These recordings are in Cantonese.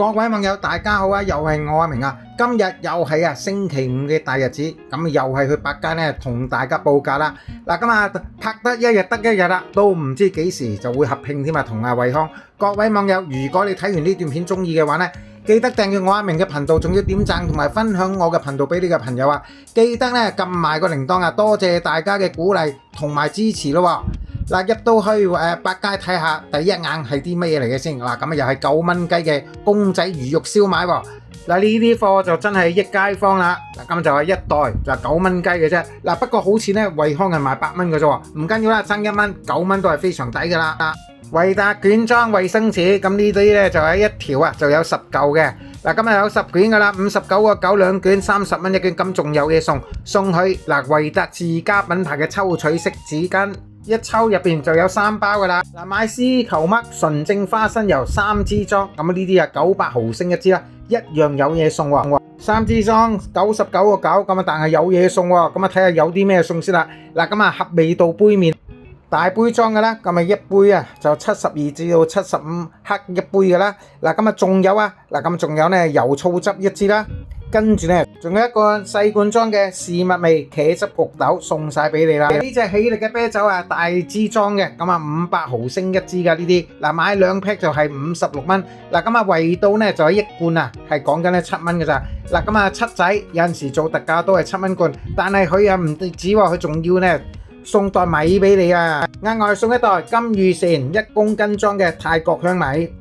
各位網友大家好啊，又係我阿明啊，今日又係星期五嘅大日子，咁又係去百佳咧同大家報價啦。嗱，咁啊拍得一日得一日啦，都唔知幾時就會合併添啊，同阿惠康。各位網友，如果你睇完呢段片中意嘅話咧，記得訂閱我阿明嘅頻道，仲要點讚同埋分享我嘅頻道俾你嘅朋友啊！記得咧撳埋個鈴鐺啊，多謝大家嘅鼓勵同埋支持咯。嗱，入到去百佳睇下第一眼係啲乜嘢嚟嘅先。嗱，咁又係9蚊雞嘅公仔魚肉燒賣喎。嗱，呢啲貨就真係益街坊啦。嗱，咁就係一袋就9蚊雞嘅啫。嗱，不過好似咧惠康係賣8蚊嘅啫喎，唔緊要啦，爭1蚊，9蚊都係非常抵㗎啦。維達卷裝衛生紙，咁呢啲咧就係一條啊，就有10嚿嘅。嗱，今日有10卷㗎啦，59個9兩卷，30蚊一卷，咁仲有嘢送佢。嗱，維達自家品牌嘅抽取式紙巾。一抽入邊就有3包噶啦。嗱，買絲球嘜純正花生油3支裝，咁呢啲啊900毫升一支啦，一樣有嘢送喎。3支裝99個9，咁啊但係有嘢送喎，咁啊睇下有啲咩送先啦。嗱，咁啊合味道杯麵大杯裝噶啦，咁啊一杯啊就72至到75克一杯噶啦。嗱，咁啊仲有啊，嗱咁仲有咧油醋汁1支啦。跟住咧，仲有一個細罐裝嘅士麥味茄汁焗豆送晒俾你啦。呢隻喜力嘅啤酒啊，大支裝嘅，咁啊500毫升一支噶呢啲。嗱，買2 pack 就係56蚊。嗱，咁啊維到咧就係1罐啊，係講緊咧7蚊嘅咋。嗱，咁啊七仔有陣時做特價都係7蚊罐，但係佢啊唔止喎，佢仲要咧送袋米俾你啊，額外送一袋金御善1公斤裝嘅泰國香米。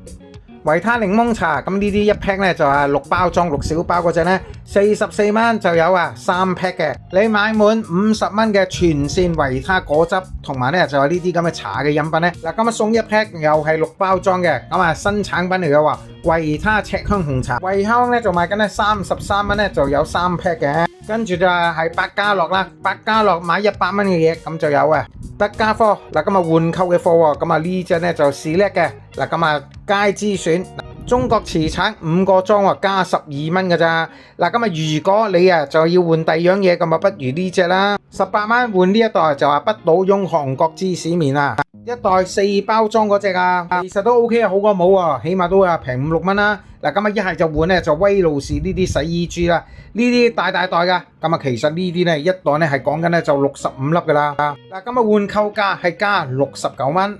維他檸檬茶，咁呢啲一 pack 咧就係6包裝6小包嗰隻咧44蚊就有啊3 pack 嘅。你買滿50蚊嘅全線維他果汁，同埋咧就係呢啲咁嘅茶嘅飲品咧。嗱，咁啊送1 pack 又係6包裝嘅，咁啊新產品嚟嘅話，維他赤香紅茶，惠康咧就賣緊咧33蚊咧就有3 pack 嘅。跟住就係百家樂啦，百家樂買100蚊嘅嘢咁就有啊。德家科，嗱，咁啊換購嘅貨喎，咁啊呢隻咧就士叻嘅。嗱，咁啊佳之選中國瓷橙5個裝喎，加12蚊㗎咋。嗱，咁啊如果你啊就要換第二樣嘢，咁啊不如呢隻啦，18蚊換呢一袋就話不倒翁韓國芝士麵啊，一袋4包裝嗰隻啊，其實都 OK 啊，好過冇喎，起碼都係平5、6蚊啦。嗱，咁啊一係就換咧就威露士呢啲洗衣珠啦，呢啲大袋㗎，咁啊其實呢啲咧一袋咧係講緊咧就65粒㗎啦。嗱，咁啊換購價係加69蚊。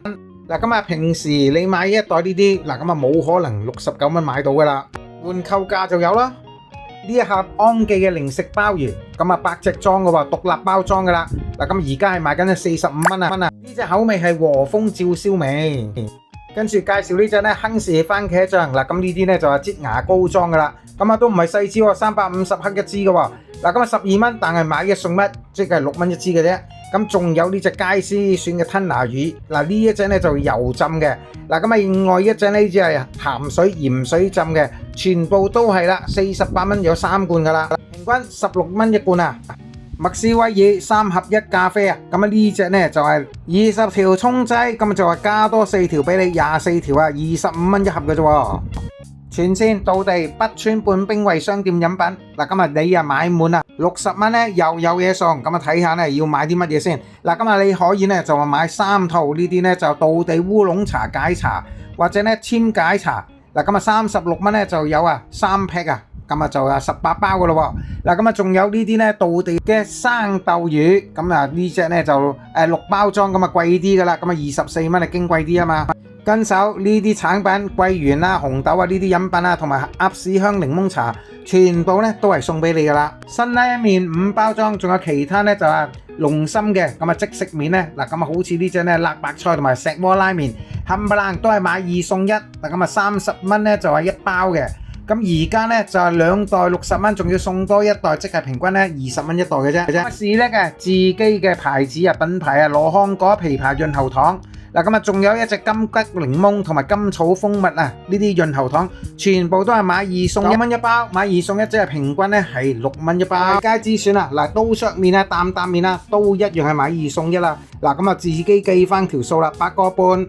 嗱，咁啊平時你買一袋呢啲，嗱咁啊冇可能69蚊買到㗎啦，換購價就有啦。呢一盒安記嘅零食鮑魚，咁啊8隻裝嘅喎，獨立包裝㗎啦。嗱，咁而家係賣緊係45蚊啊。呢隻口味係和風照燒味。跟住介紹呢隻咧亨氏番茄醬，嗱咁呢啲咧就係擠牙膏裝噶啦，咁啊都唔係細支喎，350克一支嘅喎。嗱，咁啊12蚊，但係買1送1，即係6蚊一支嘅啫。咁仲有呢隻佳師選嘅吞拿魚，嗱呢一隻咧就油浸嘅。嗱，咁啊另外一隻呢隻係鹹水鹽水浸嘅，全部都係啦，48蚊有3罐噶啦，平均16蚊一罐啊。麥斯威爾3合1咖啡啊，咁啊呢隻呢就係20條沖劑，咁啊就話加多4條俾你，24條啊，25蚊一盒嘅啫喎。全線到地北村半冰櫃商店飲品，嗱今日你啊買滿啊60蚊呢又有嘢送，咁啊睇下呢要買啲乜嘢先。嗱今日你可以呢就話買3套呢啲呢就道地烏龍茶解茶，或者呢簽解茶，嗱咁啊36蚊呢就有啊3 pack 啊。咁啊就有18包嘅咯喎，嗱咁啊仲有呢啲咧道地嘅生豆魚，咁啊呢隻咧就6包裝，咁啊貴啲嘅啦，咁啊24蚊啊經貴啲啊嘛。跟手呢啲產品桂圓啦、紅豆啊呢啲飲品啊，同埋鴨屎香檸檬茶，全部咧都係送俾你嘅啦。辛拉麵5包裝，仲有其他咧就係龍心嘅，咁啊即食麵咧，嗱咁啊好似呢隻咧辣白菜同埋石鍋拉麵，冚唪唥都係買2送1，嗱咁啊30蚊咧就係1包嘅。咁而家咧就係2袋60蚊，仲要送多1袋，即係平均咧20蚊一袋嘅啫。士叻嘅自己嘅牌子啊，品牌啊，羅漢果枇杷潤喉糖。嗱咁啊，仲有一隻金桔檸檬同埋甘草蜂蜜啊，呢啲潤喉糖全部都係買2送1蚊一包，買2送1即係平均咧係6蚊一包。佳之選啊，嗱刀削麵啊、擔擔麵啊，都一樣係買2送1啦。嗱咁啊，自己計翻條數啦，8個半。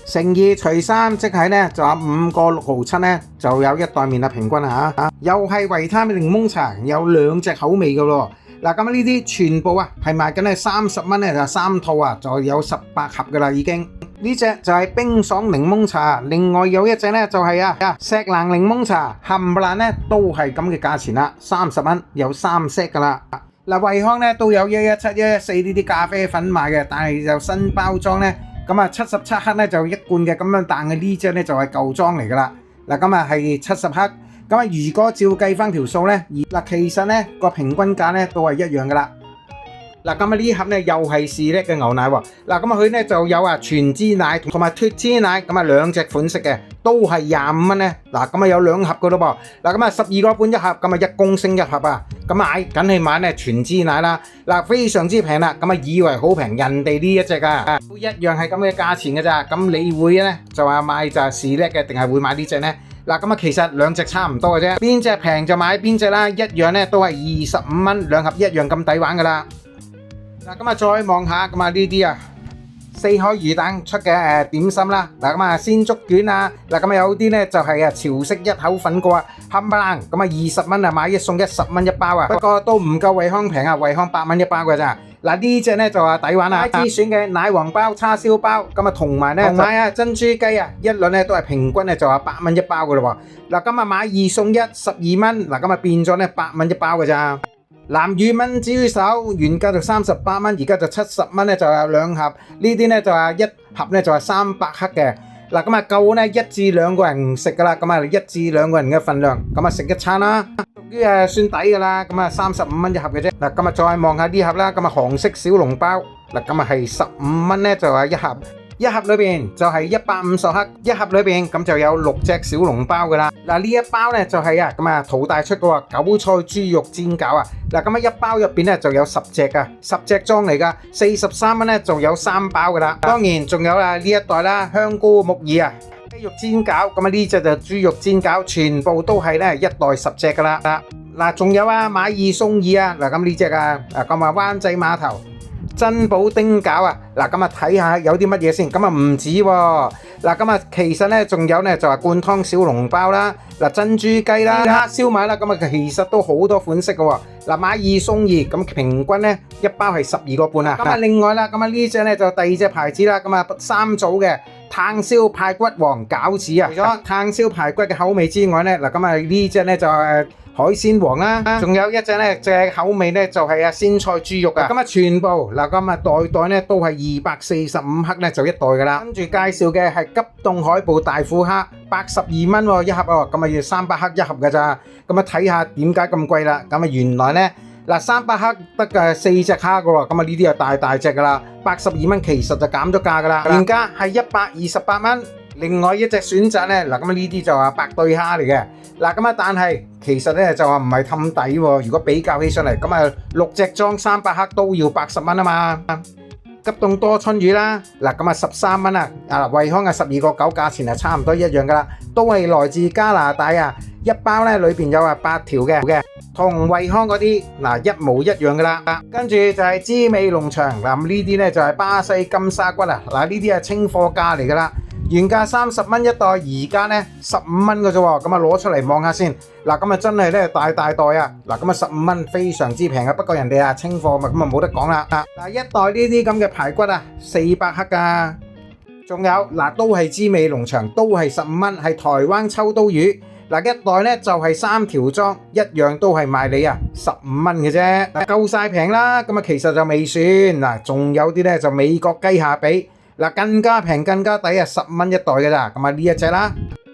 乘2除3，即係咧就有5個6毫7咧，就有1袋麵啦，平均嚇。又係維他檸檬茶，有2隻口味嘅咯。嗱咁呢啲全部啊係賣緊係30蚊咧，就3套啊，就有18盒嘅啦已經。呢隻就係冰爽檸檬茶，另外有一隻呢就係石蘭檸檬茶，冚唪唥呢都係咁嘅價錢啦，30蚊有3 set 噶啦。嗱，惠康呢都有117、114呢啲咖啡粉賣嘅，但係就新包裝呢，咁啊77克呢就一罐嘅咁樣，但係呢隻呢就係舊裝嚟噶啦。嗱，咁啊係70克，咁啊如果照計翻條數呢，嗱其實呢個平均價呢都係一樣噶啦。嗱，咁啊呢盒呢又係士力嘅牛奶喎。嗱，咁啊佢呢就有全脂奶同埋脫脂奶，咁啊兩隻款式嘅，都係25蚊呢。嗱，咁啊有2盒噶咯噃。嗱，咁啊12個半一盒，咁啊1公升一盒啊。咁買梗係買呢全脂奶啦。嗱，非常之平啦。咁啊以為好平，人哋呢一隻啊都一樣係咁嘅價錢嘅咋。咁你會呢就話買就係士力嘅，定係會買呢隻呢？嗱，咁啊其實兩隻差唔多嘅啫，邊隻平就買邊隻啦。一樣呢都係25蚊，2盒一樣咁抵玩噶啦。嗱，咁啊再望下，咁啊呢啲啊四海魚蛋出嘅點心啦。嗱，咁啊鮮竹卷啊，嗱咁啊有啲呢就係潮式一口粉果啊，冚唪唥咁啊20蚊啊買一送一，10蚊一包啊。不過都唔夠惠康平啊，惠康8蚊一包㗎咋。嗱，呢隻呢就話抵玩啦，之選嘅奶黃包、叉燒包，咁啊同埋呢買啊珍珠雞啊，一律呢都係平均呢就話8蚊一包㗎咯喎。嗱，咁啊買2送1，12蚊，嗱咁啊變咗呢8蚊一包㗎咋。南乳炆椒手原價就38蚊，而家就70蚊咧，就有2盒。呢啲咧就係一盒咧就係300克嘅。嗱，咁啊夠咧1至2個人食噶啦，咁啊1至2個人嘅份量，咁啊食一餐啦，屬於算抵噶啦。咁啊35蚊一盒嘅啫。嗱，咁啊再望下呢盒啦，咁啊韓式小籠包，嗱咁啊係15蚊咧就係一盒。一盒裏邊就係150克，一盒裏邊咁就有6隻小籠包噶啦。嗱，呢一包咧就係咁啊淘大出嘅喎，韭菜豬肉煎餃啊。嗱，咁啊一包入邊咧就有10隻噶，10隻裝嚟噶，43蚊咧就有3包噶啦。當然仲有呢一袋啦，香菇木耳啊，雞肉煎餃，咁啊呢隻就豬肉煎餃，全部都係咧一袋10隻噶啦。嗱，仲有買2送2啊。嗱，咁呢隻啊，咁啊灣仔碼頭珍寶丁餃啊，嗱咁啊睇下有啲乜嘢先，咁啊唔止喎，嗱咁啊其實咧仲有咧就係灌湯小籠包啦，嗱珍珠雞啦，蝦燒賣啦，咁啊其實都好多款式嘅喎，嗱買2送2，咁平均咧一包係12個半啊。咁啊另外啦，咁啊呢隻咧就第2隻牌子啦，咁啊3組嘅炭燒排骨王餃子啊，除咗炭燒排骨嘅口味之外咧，嗱咁啊呢隻咧就海鮮王啦，仲有一隻咧隻口味咧就係鮮菜豬肉啊，咁啊全部嗱咁啊袋袋咧都係245克咧就一袋噶啦。跟住介紹嘅係急凍海捕大虎蝦，82蚊喎一盒喎，咁啊要300克一盒噶咋，咁啊睇下點解咁貴啦。咁啊原來咧嗱300克得嘅4隻蝦噶喎，咁啊呢啲係大隻噶啦，82蚊其實就減咗價噶啦，原價係128蚊。另外一隻選擇咧，嗱咁呢啲就話白對蝦嚟嘅，嗱咁啊但係其實咧就話唔係氹底喎。如果比較起上嚟，咁啊6隻裝300克都要80蚊啊嘛。急凍多春魚啦，嗱咁啊13蚊啊，惠康啊12個9，價錢係差唔多一樣噶啦，都係來自加拿大啊。一包咧裏邊有8條嘅，同惠康嗰啲嗱一模一樣噶啦。跟住就係滋味農場，嗱咁呢啲咧就係巴西金沙骨啊，嗱呢啲係清貨價嚟噶啦。原價30蚊一袋，而家咧15蚊嘅啫喎，咁啊攞出嚟望下先。嗱咁啊真係咧大袋啊，嗱咁啊15蚊非常之平啊。不過人哋清貨咪咁啊冇得講啦。嗱一袋呢啲咁嘅排骨啊400克噶，仲有嗱都係滋味農場，都係15蚊，係台灣秋刀魚。嗱一袋咧就係3條裝，一樣都係賣你15蚊嘅啫，夠晒平啦。咁啊其實就未算，嗱仲有啲咧就美國雞下髀。嗱更加平更加抵10蚊一袋嘅咋，咁啊呢一隻啦。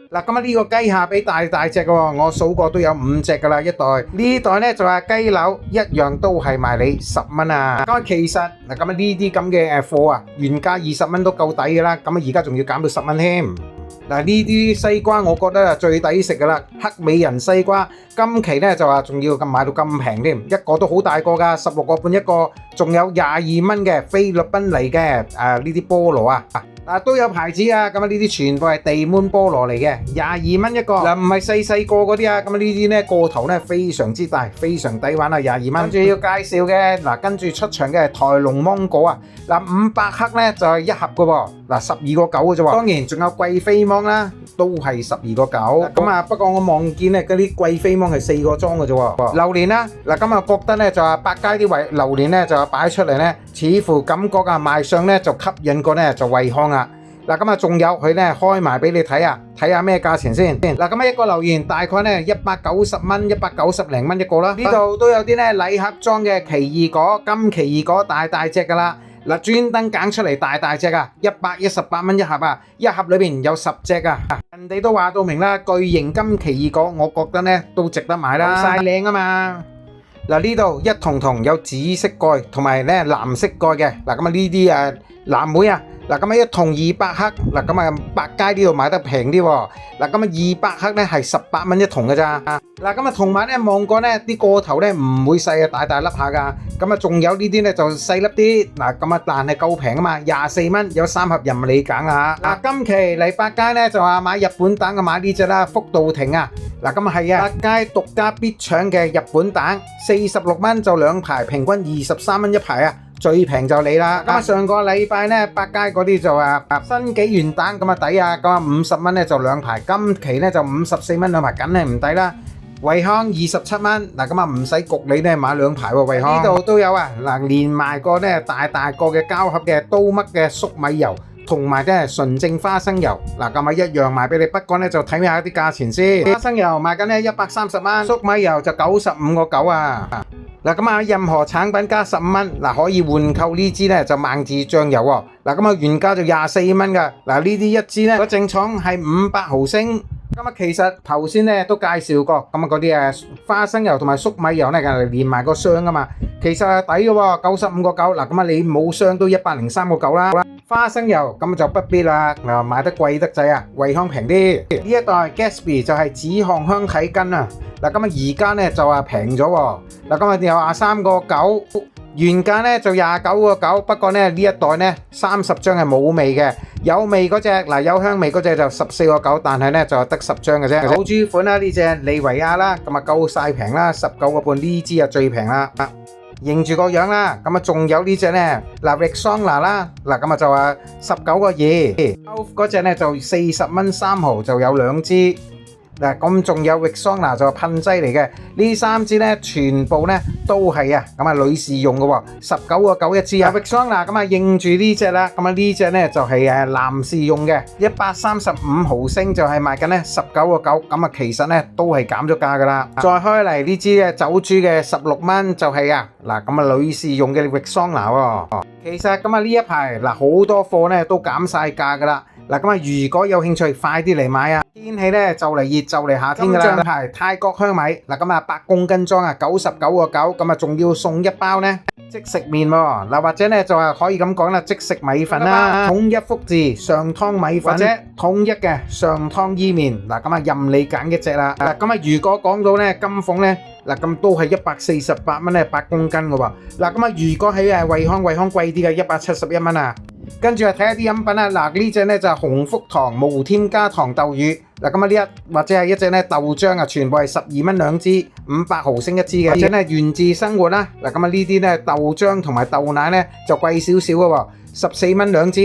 嗱咁啊呢個雞下髀大隻嘅喎，我數過都有5隻噶啦一袋。呢袋咧就係雞柳，一樣都係賣你10蚊啊。咁啊其實嗱咁啊呢啲咁嘅貨啊，原價20蚊都夠抵嘅啦，咁啊而家仲要減到10蚊添。嗱呢啲西瓜我覺得最抵食噶啦，黑美人西瓜，今期咧就話仲要買到咁平添，一個都好大個噶，16個半一個，仲有22蚊嘅菲律賓嚟嘅呢啲菠蘿啊，都有牌子啊，咁啊呢啲全部係地捫菠蘿嚟嘅，22蚊一個，嗱唔係細個嗰啲啊，咁啊呢啲咧個頭咧非常之大，非常抵玩啊，22蚊。跟住要介紹嘅嗱，跟住出場嘅係台龍芒果啊，嗱500克咧就係一盒噶喎，嗱12個9嘅啫喎，當然仲有貴妃芒啦，都係12個9。咁啊不過我望見咧嗰啲貴妃芒係4個裝嘅啫喎。榴蓮啦，嗱咁啊覺得咧就話百佳啲榴蓮咧就擺出嚟咧，似乎感覺賣相咧就吸引過咧就惠康。嗱，咁啊仲有佢咧開埋俾你睇啊，睇下咩價錢先。嗱，咁啊一個留言大概咧190蚊，190零蚊一個啦。呢度都有啲咧禮盒裝嘅奇異果，金奇異果大大隻噶啦。嗱，專登揀出嚟大大隻啊，118蚊一盒啊，一盒裏邊有10隻啊。人哋都話到明啦，巨型金奇異果，我覺得咧都值得買啦，晒靚啊嘛。嗱，呢度一筒筒有紫色蓋同埋咧藍色蓋嘅。嗱，咁啊呢啲藍莓啊，嗱咁啊一筒200克，嗱咁啊百佳呢度買得平啲喎。嗱咁啊200克咧係18蚊一筒嘅咋。嗱咁啊同埋咧望過咧啲個頭咧唔會細啊，大大粒下噶。咁啊仲有呢啲咧就細粒啲。嗱咁啊但係夠平啊嘛，24蚊有3盒任你揀啊。嗱今期嚟百佳咧就話買日本蛋嘅，買呢隻啦，福到亭啊。嗱咁啊係啊，百佳獨家必搶嘅日本蛋，46蚊就2排，平均23蚊一排啊。最平就你啦。咁啊上個禮拜咧百佳嗰啲就話新紀元蛋咁啊抵啊，咁啊50蚊咧就2排，今期咧就54蚊2排，梗係唔抵啦。惠康27蚊，嗱咁啊唔使焗你咧買2排喎，惠康呢度都有啊。嗱連埋個咧大大個嘅膠盒嘅刀嘜嘅粟米油，同埋咧純正花生油，嗱咁啊一樣賣俾你，不過咧就睇下啲價錢先。花生油賣緊咧130蚊，粟米油就95個9啊。嗱咁啊，任何產品加15蚊，嗱可以換購呢支咧就萬字醬油喎。嗱咁啊原價就24蚊噶，嗱呢啲一支咧個正廠係500毫升。咁啊其實頭先咧都介紹過，咁啊嗰啲花生油同埋粟米油咧連埋個箱噶嘛，其實係抵嘅喎，95個9。嗱咁啊你冇箱都103個9啦。花生油咁就不必啦，嗱買得貴得滯啊，惠康平啲。呢一袋 Gatsby 就係止汗香體巾啊，嗱咁啊而家咧就話平咗喎，嗱咁啊有23個9，原價咧就29個9，不過咧呢一袋咧30張係冇味嘅，有味嗰隻嗱有香味嗰隻就14個9，但係咧就得10張嘅啫。好豬款啦，呢隻利維亞啦，咁啊夠晒平啦，19個半，呢支啊最平啦。認住個樣啦，咁啊仲有呢隻咧，嗱 Rexona 啦，嗱咁啊就話19個2，嗰隻咧就40蚊3毫就有2支。嗱咁仲有 Rexona 就噴劑嚟嘅，呢3支咧全部咧都係啊，咁啊女士用嘅喎，19個9一支啊。Rexona 咁啊認住呢隻啦，咁啊呢隻咧就係男士用嘅，135毫升就係賣緊咧19個9，咁啊其實咧都係減咗價噶啦。再開嚟呢支嘅酒珠嘅16蚊就係啊，嗱咁啊女士用嘅 Rexona 喎。其實咁啊呢一排嗱好多貨咧都減晒價噶啦。嗱咁啊，如果有興趣，快啲嚟買啊！天氣咧就嚟熱就嚟夏天㗎啦。今排泰國香米嗱咁啊8公斤裝啊99個9，咁啊仲要送1包咧即食麵喎。嗱或者咧就話可以咁講啦，即食米粉啦，統一福字上湯米粉或者統一嘅上湯伊麵。嗱咁啊任你揀一隻啦。嗱咁啊如果講到咧金鳳咧嗱咁都係148蚊咧8公斤嘅喎。嗱咁啊如果喺惠康貴啲嘅171蚊啊。跟住睇下啲飲品啊，嗱呢隻咧就係鴻福堂無添加糖豆乳，嗱咁啊呢一或者係一隻咧豆漿啊，全部係12蚊2支，500毫升一支嘅。或者咧源自生活啦，嗱咁啊呢啲咧豆漿同埋豆奶咧就貴少少嘅喎，14蚊2支，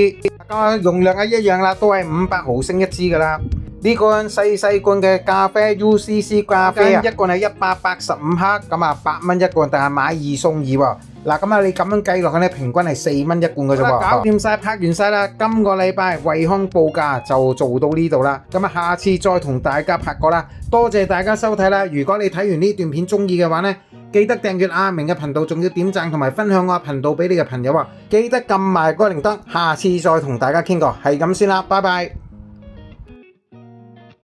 咁啊容量一樣啦，都係500毫升一支噶啦。呢罐細罐嘅咖啡 UCC 咖啡啊，一罐係185克，咁啊8蚊一罐，但係買2送2喎。嗱咁啊，你咁樣計落去咧，平均係4蚊一罐嘅啫喎。搞掂晒，拍完晒啦，今個禮拜惠康報價就做到呢度啦。咁啊，下次再同大家拍過啦。多謝大家收睇啦。如果你睇完呢段片中意嘅話咧，記得訂閱阿明嘅頻道，仲要點讚同埋分享我頻道俾你嘅朋友啊。記得撳埋個鈴鐺，下次再同大家傾過，係咁先啦，拜拜。